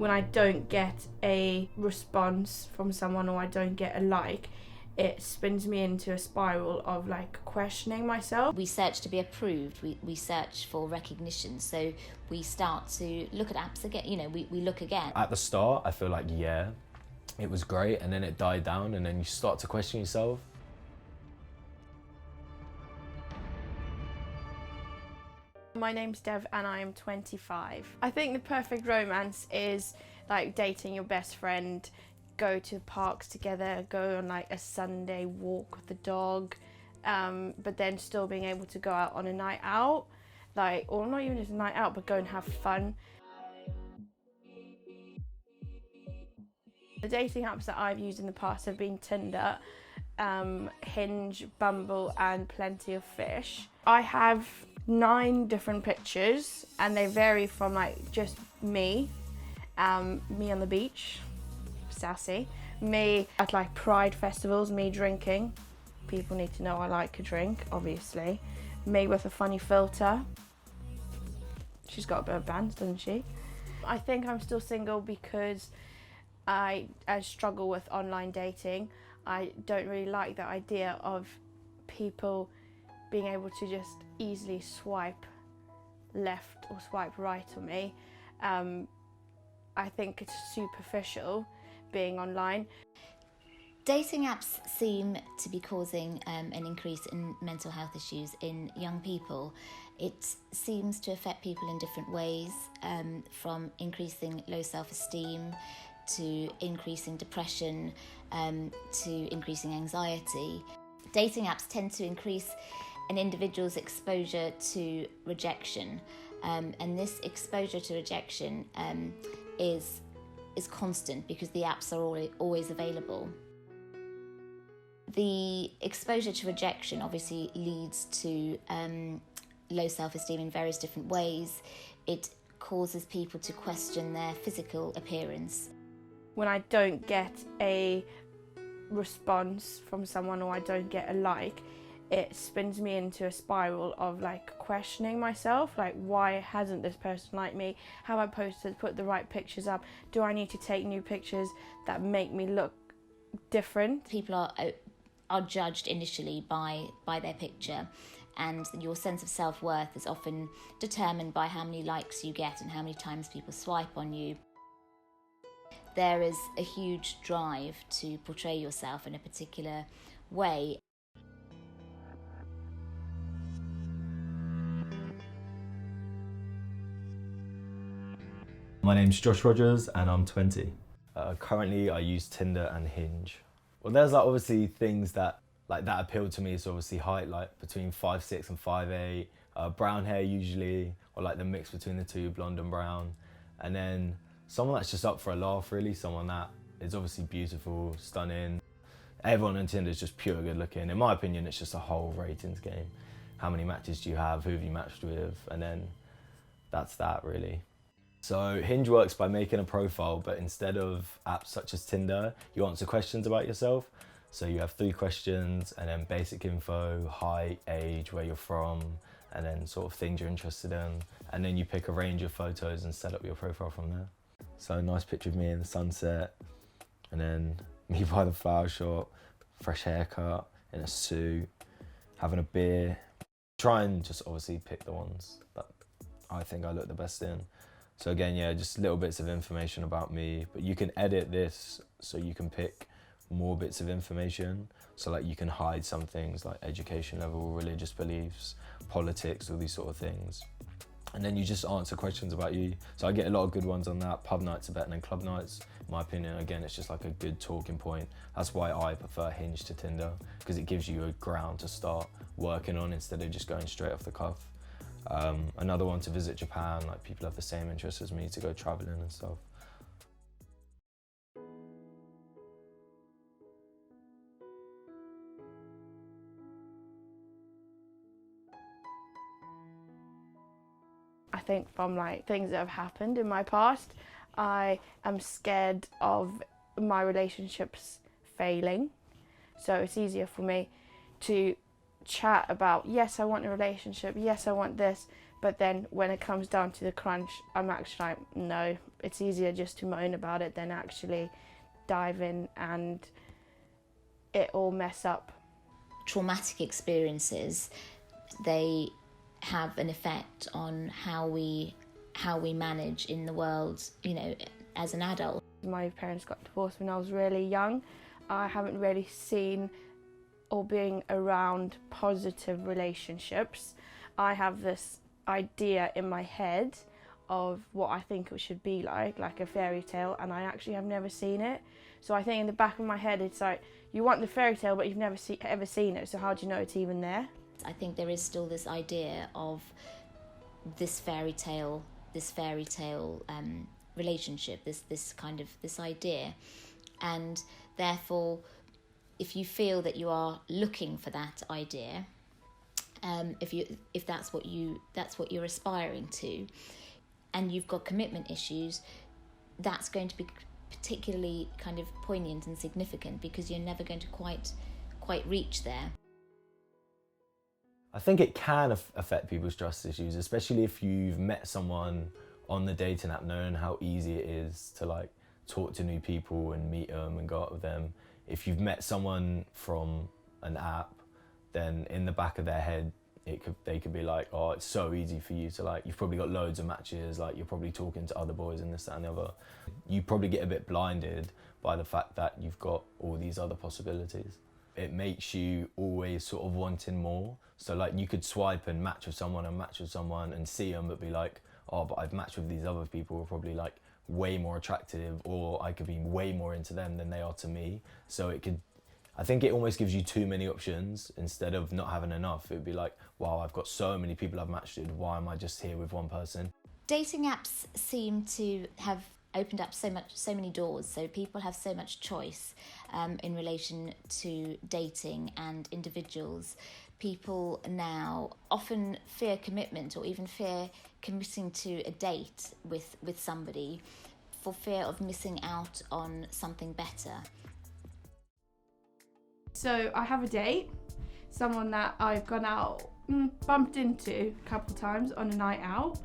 when I don't get a response from someone or I don't get a like, it spins me into a spiral of like questioning myself. We search to be approved, we search for recognition, so we start to look at apps again, you know, we look again. At the start, I feel like, yeah, it was great, and then it died down, and then you start to question yourself. My name's Dev and I am 25. I think the perfect romance is like dating your best friend, go to parks together, go on like a Sunday walk with the dog, but then still being able to go out on a night out, like, or not even just a night out, but go and have fun. The dating apps that I've used in the past have been Tinder, Hinge, Bumble and Plenty of Fish. I have 9 different pictures and they vary from like just me on the beach, sassy, me at like pride festivals, me drinking, people need to know I like a drink obviously, me with a funny filter, she's got a bit of bands, doesn't she? I think I'm still single because I struggle with online dating. I don't really like the idea of people being able to just easily swipe left or swipe right on me. I think it's superficial being online. Dating apps seem to be causing an increase in mental health issues in young people. It seems to affect people in different ways, from increasing low self-esteem to increasing depression, to increasing anxiety. Dating apps tend to increase an individual's exposure to rejection, and this exposure to rejection is constant because the apps are always available. The exposure to rejection obviously leads to low self-esteem in various different ways. It causes people to question their physical appearance. When I don't get a response from someone or I don't get a like, it spins me into a spiral of like questioning myself, like why hasn't this person liked me? Have I posted, put the right pictures up? Do I need to take new pictures that make me look different? People are judged initially by their picture, and your sense of self-worth is often determined by how many likes you get and how many times people swipe on you. There is a huge drive to portray yourself in a particular way. My name's Josh Rogers and I'm 20. Currently I use Tinder and Hinge. Well, there's like obviously things that appeal to me. It's obviously height, like between 5'6" and 5'8", brown hair usually, or like the mix between the two, blonde and brown. And then someone that's just up for a laugh really, someone that is obviously beautiful, stunning. Everyone on Tinder is just pure good looking. In my opinion, it's just a whole ratings game. How many matches do you have, who have you matched with, and then that's that really. So Hinge works by making a profile, but instead of apps such as Tinder, you answer questions about yourself. So you have 3 questions and then basic info, height, age, where you're from, and then sort of things you're interested in. And then you pick a range of photos and set up your profile from there. So a nice picture of me in the sunset, and then me by the flower shop, fresh haircut, in a suit, having a beer. Try and just obviously pick the ones that I think I look the best in. So again, yeah, just little bits of information about me, but you can edit this so you can pick more bits of information. So like you can hide some things like education level, religious beliefs, politics, all these sort of things. And then you just answer questions about you. So I get a lot of good ones on that. Pub nights are better than club nights, in my opinion. Again, it's just like a good talking point. That's why I prefer Hinge to Tinder, because it gives you a ground to start working on instead of just going straight off the cuff. Another one to visit Japan, like people have the same interests as me to go traveling and stuff. I think from like things that have happened in my past, I am scared of my relationships failing. So it's easier for me to chat about, yes, I want a relationship, yes, I want this, But then when it comes down to the crunch, I'm actually like, no, it's easier just to moan about it than actually dive in and it all mess up. Traumatic experiences, they have an effect on how we manage in the world, you know, as an adult. My parents got divorced when I was really young. I haven't really seen or being around positive relationships. I have this idea in my head of what I think it should be like a fairy tale, and I actually have never seen it. So I think in the back of my head it's like, you want the fairy tale but you've never ever seen it, so how do you know it's even there? I think there is still this idea of this fairy tale relationship, this idea, and therefore if you feel that you are looking for that idea, if that's what you're aspiring to, and you've got commitment issues, that's going to be particularly kind of poignant and significant, because you're never going to quite reach there. I think it can affect people's trust issues, especially if you've met someone on the dating app, knowing how easy it is to like talk to new people and meet them and go out with them. If you've met someone from an app, then in the back of their head, they could be like, oh, it's so easy for you to like, you've probably got loads of matches, like you're probably talking to other boys and this, that and the other. You probably get a bit blinded by the fact that you've got all these other possibilities. It makes you always sort of wanting more. So like you could swipe and match with someone and see them, but be like, oh, but I've matched with these other people who are probably like way more attractive, or I could be way more into them than they are to me. So I think it almost gives you too many options instead of not having enough. It would be like, wow, I've got so many people I've matched with, why am I just here with one person? Dating apps seem to have opened up so many doors, so people have so much choice in relation to dating and individuals. People now often fear commitment, or even fear committing to a date with somebody, for fear of missing out on something better. So I have a date, someone that I've gone out, bumped into a couple times on a night out.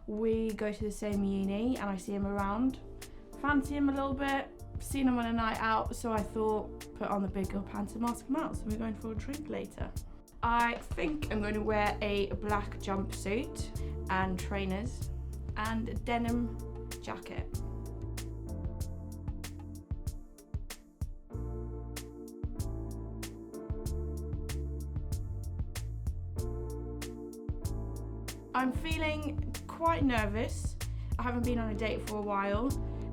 We go to the same uni and I see him around, fancy him a little bit, seen him on a night out, so I thought, put on the big girl pants and ask him out, so we're going for a drink later. I think I'm going to wear a black jumpsuit and trainers and a denim jacket. I'm feeling quite nervous. I haven't been on a date for a while,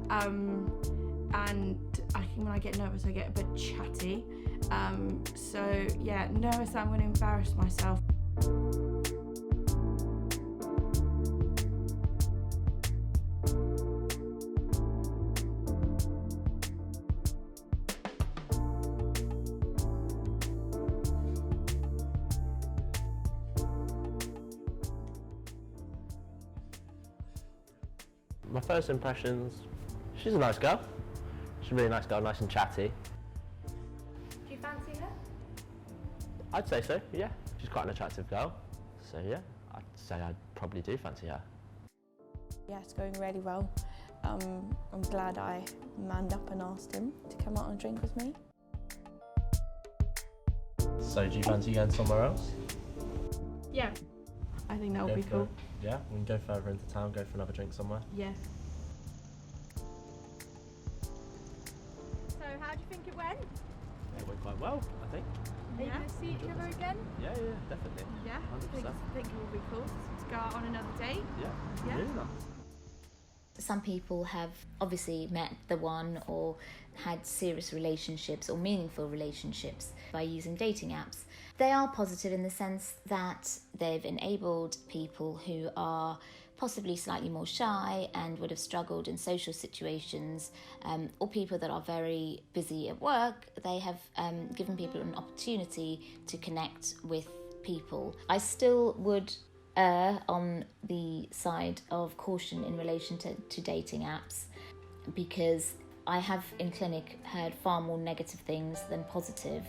and I think when I get nervous I get a bit chatty. So yeah, nervous that I'm going to embarrass myself. My first impressions, she's a nice girl. She's a really nice girl, nice and chatty. Do you fancy her? I'd say so, yeah. She's quite an attractive girl. So yeah, I'd say I probably do fancy her. Yeah, it's going really well. I'm glad I manned up and asked him to come out and drink with me. So do you fancy going somewhere else? Yeah, I think that would be cool. Yeah, we can go further into town, go for another drink somewhere. Yes. So how do you think it went? It went quite well, I think. Are you going to see each other again? Yeah, definitely. Yeah, 100%. I think it would be cool to go out on another date. Yeah, Yeah. really nice. Some people have obviously met the one or had serious relationships or meaningful relationships by using dating apps. They are positive in the sense that they've enabled people who are possibly slightly more shy and would have struggled in social situations, or people that are very busy at work. They have given people an opportunity to connect with people. I still would err on the side of caution in relation to dating apps, because I have in clinic heard far more negative things than positive.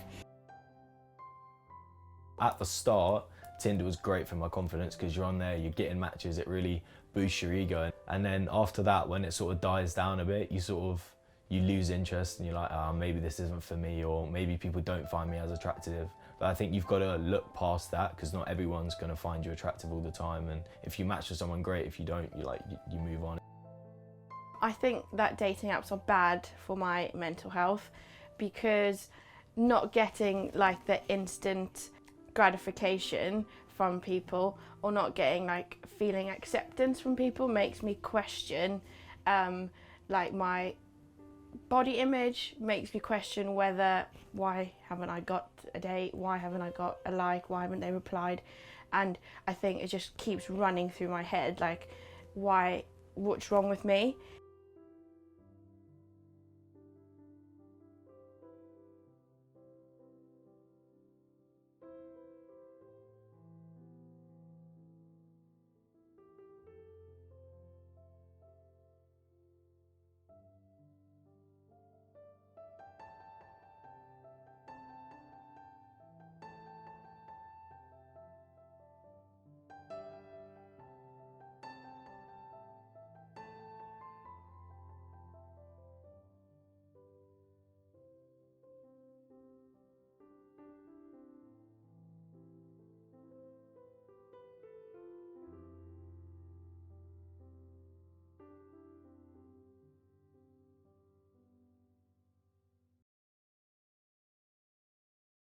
At the start, Tinder was great for my confidence because you're on there, you're getting matches, it really boosts your ego. And then after that, when it sort of dies down a bit, you lose interest and you're like, oh, maybe this isn't for me, or maybe people don't find me as attractive. But I think you've got to look past that because not everyone's going to find you attractive all the time. And if you match with someone, great. If you don't, you move on. I think that dating apps are bad for my mental health because not getting like the instant gratification from people or not getting like feeling acceptance from people makes me question like my body image, makes me question why haven't I got a date, why haven't I got a like, why haven't they replied? And I think it just keeps running through my head like, what's wrong with me?